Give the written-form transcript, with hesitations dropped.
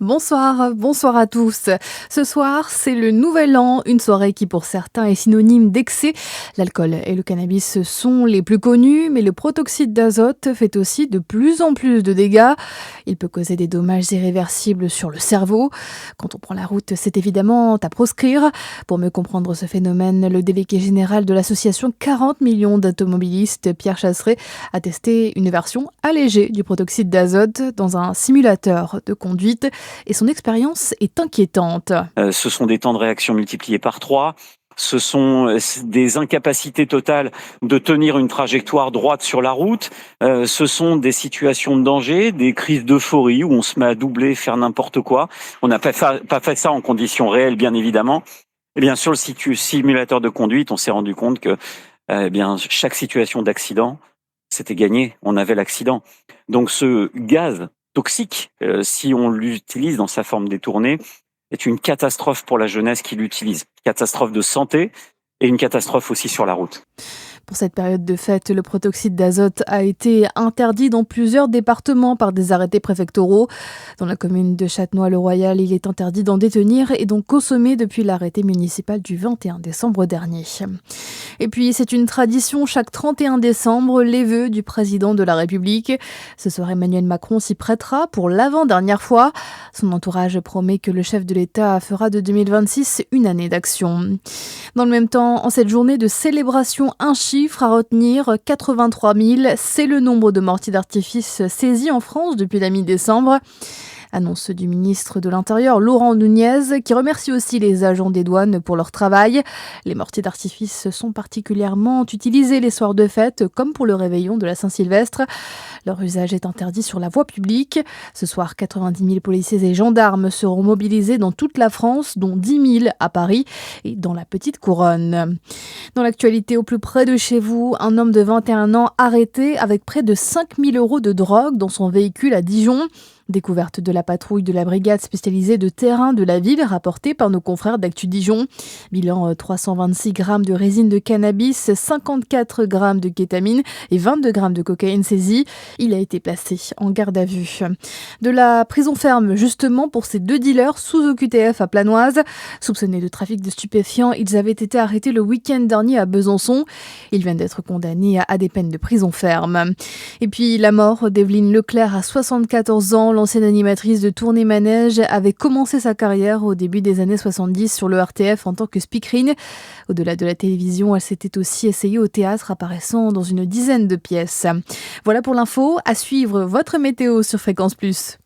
Bonsoir à tous. Ce soir, c'est le Nouvel An, une soirée qui pour certains est synonyme d'excès. L'alcool et le cannabis sont les plus connus, mais le protoxyde d'azote fait aussi de plus en plus de dégâts. Il peut causer des dommages irréversibles sur le cerveau. Quand on prend la route, c'est évidemment à proscrire. Pour mieux comprendre ce phénomène, le délégué général de l'association 40 millions d'automobilistes, Pierre Chasseret, a testé une version allégée du protoxyde d'azote dans un simulateur de conduite. Et son expérience est inquiétante. Ce sont des temps de réaction multipliés par 3. Ce sont des incapacités totales de tenir une trajectoire droite sur la route. Ce sont des situations de danger, des crises d'euphorie où on se met à doubler, faire n'importe quoi. On n'a pas fait ça en conditions réelles, bien évidemment. Et bien sur le simulateur de conduite, on s'est rendu compte que chaque situation d'accident, c'était gagné. On avait l'accident. Donc ce gaz toxique, si on l'utilise dans sa forme détournée, est une catastrophe pour la jeunesse qui l'utilise. Catastrophe de santé et une catastrophe aussi sur la route. Pour cette période de fête, le protoxyde d'azote a été interdit dans plusieurs départements par des arrêtés préfectoraux. Dans la commune de Châtenois-le-Royal, il est interdit d'en détenir et d'en consommer depuis l'arrêté municipal du 21 décembre dernier. Et puis, c'est une tradition, chaque 31 décembre, les vœux du président de la République. Ce soir, Emmanuel Macron s'y prêtera pour l'avant-dernière fois. Son entourage promet que le chef de l'État fera de 2026 une année d'action. Dans le même temps, en cette journée de célébration, un chiffre à retenir, 83 000, c'est le nombre de mortiers d'artifice saisis en France depuis la mi-décembre. Annonce du ministre de l'Intérieur, Laurent Nunez, qui remercie aussi les agents des douanes pour leur travail. Les mortiers d'artifice sont particulièrement utilisés les soirs de fête, comme pour le réveillon de la Saint-Sylvestre. Leur usage est interdit sur la voie publique. Ce soir, 90 000 policiers et gendarmes seront mobilisés dans toute la France, dont 10 000 à Paris et dans la Petite Couronne. Dans l'actualité, au plus près de chez vous, un homme de 21 ans arrêté avec près de 5 000 € de drogue dans son véhicule à Dijon. Découverte de la patrouille de la brigade spécialisée de terrain de la ville, rapportée par nos confrères d'Actu Dijon. Bilan 326 grammes de résine de cannabis, 54 grammes de kétamine et 22 grammes de cocaïne saisis. Il a été placé en garde à vue. De la prison ferme, justement, pour ces deux dealers sous OQTF à Planoise. Soupçonnés de trafic de stupéfiants, ils avaient été arrêtés le week-end dernier à Besançon. Ils viennent d'être condamnés à des peines de prison ferme. Et puis, la mort d'Evelyne Leclerc à 74 ans. L'ancienne animatrice de Tournée Manège avait commencé sa carrière au début des années 70 sur le RTF en tant que speakerine. Au-delà de la télévision, elle s'était aussi essayée au théâtre, apparaissant dans une dizaine de pièces. Voilà pour l'info. À suivre votre météo sur Fréquence Plus.